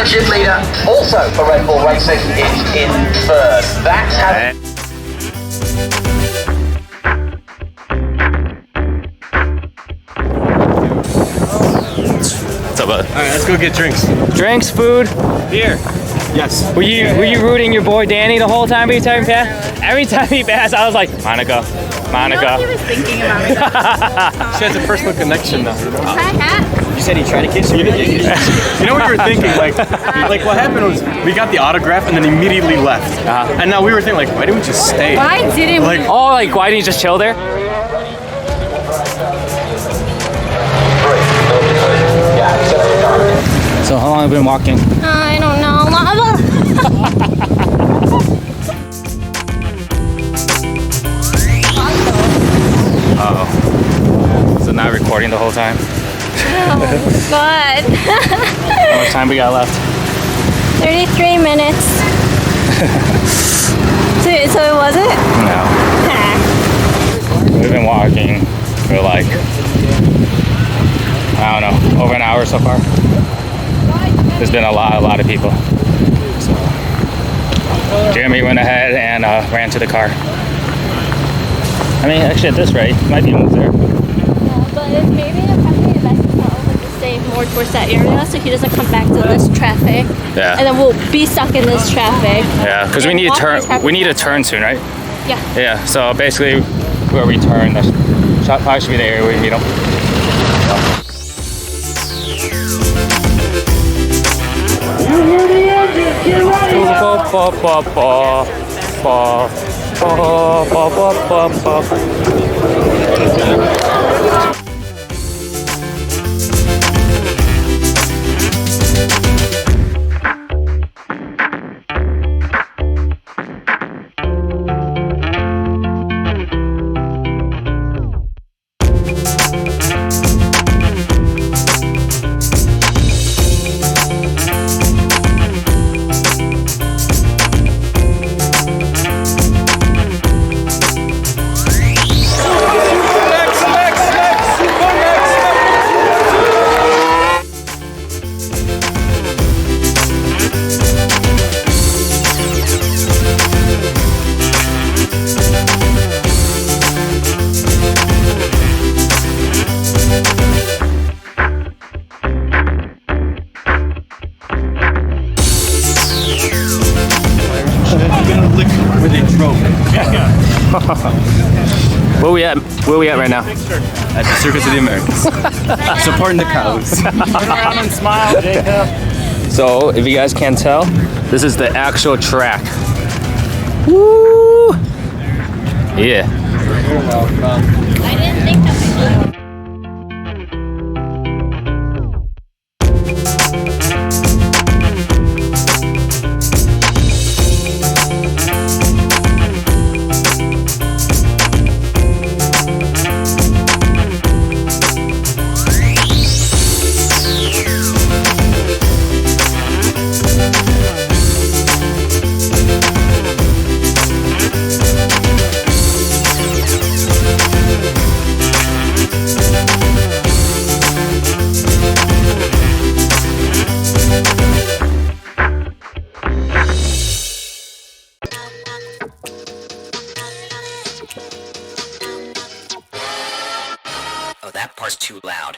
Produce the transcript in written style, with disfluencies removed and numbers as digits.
championship leader, also for Red Bull Racing, is in third. That's how... What's up, bud? Alright, let's go get drinks. Drinks, food, beer. Yes. Were you rooting your boy Danny the whole time every time he passed? Every time he passed, I was like, Monica. You know, he was thinking about me. She has a personal connection now. Hi, You said he tried to kiss you. You know what you were thinking? Like what happened was we got the autograph and then immediately left. And now we were thinking, like, why didn't we just stay? Why didn't we? Why didn't you just chill there? So how long have you been walking? I don't know. Uh-oh. So not recording the whole time? Oh, God. How much time we got left? 33 minutes. So it wasn't? No. We've been walking for like, I don't know, over an hour so far. There's been a lot of people. So Jeremy went ahead and ran to the car. I mean, actually at this rate, it might be almost there. Yeah, but if maybe the company invests to stay more towards that area so he doesn't come back to this traffic. Yeah. And then we'll be stuck in this traffic. Yeah, because we need to turn. We need to turn soon, right? Yeah. Yeah. So basically, where we turn, that probably should be the area we meet them. Where we at right now? At the Circus of the Americas. Supporting the cows. Turn around and smile, Jacob. So, if you guys can't tell, this is the actual track. Woo! Yeah. I didn't think that we Oh, that part's too loud.